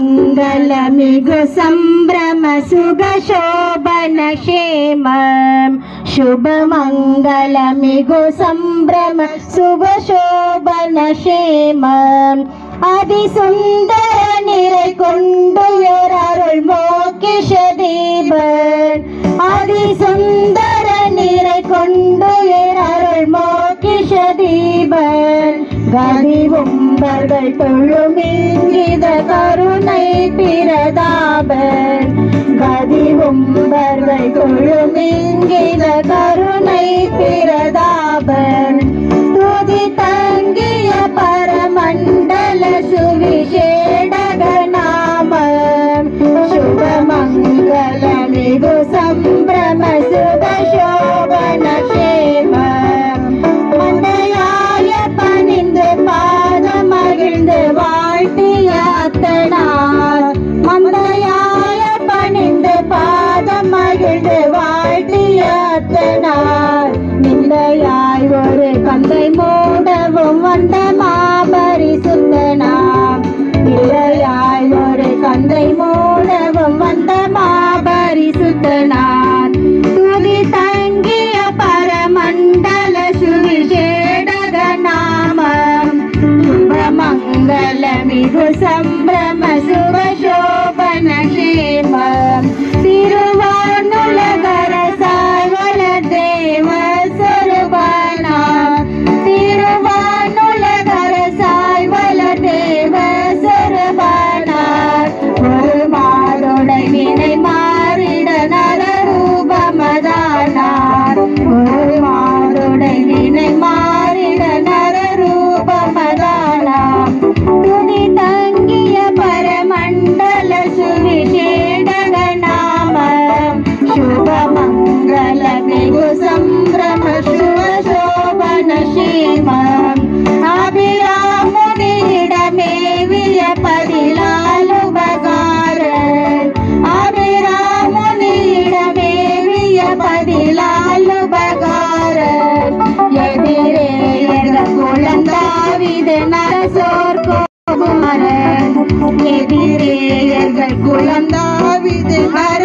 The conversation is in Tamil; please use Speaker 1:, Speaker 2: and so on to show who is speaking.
Speaker 1: शुभमङ्गलमिगु सम्भ्रम सुगशोभन क्षेमम् शुभमङ्गलमिगु सम्भ्रम सुगशोभन क्षेमम् அதிசுந்தர நிறை கொண்டு அருள் மோக்கிஷ தீபன் அதிசுந்தர நிறை கொண்டு அருள் மோக்கிஷ தீபன் கதிவும்பர்கள் தொழும் இங்கித கருணை பிரதாபன் கதிவும்பர்கள் தொழும் இங்கித கருணை பிரதாபன் துதி தங்கிய பரமண்டல சுவிசேடக நாமம் शुभमङ्गलमिगु सम्भ्रम सुगशोभन क्षेमम् मन्दैयाय पणिந்து பாதமகிழ்ந்து வாழ்த்திய அத்தனார் மந்தையாய பணிந்து பாதமகிழ்ந்து வாழ்த்திய அத்தனார் நிந்தையாய் ஒரு கந்தை மூடவும் வந்த மாபரிசுத்தனாம் நிலையாய் ஒரு கந்தை மூடவும் வந்த மாபரிசுத்தனார் துதி தங்கிய பரமண்டல சுவிசேடக நாமம் शुभमङ्गलमिगु सम्भ्रम शुभशोभन क्षेमम् तिरुवानुलगरसाय वलदेव सर्वना तिरुवानुलगरसाय वलदेव सर्वना ஒரு மாதோடை வினை மாறிட நரரூபமதானார் ஒரு மாதோடை வினை மாறிட நரரூபமதானார் துதி தங்கிய பரமண்டல சுவிசேடக நாமம் शुभमङ्गलमिगु सम्भ्रम शुभशोभन क्षेमम् अभिरामुनिडमेविय பதிலாலுபகாரன் அபிராமுனிடமேவிய பதிலாலுபகாரன் எதிரேயர் குலந்தாவிது நரசோர் குமாரன் எதிரேயர்கள் குலந்தாவிது நர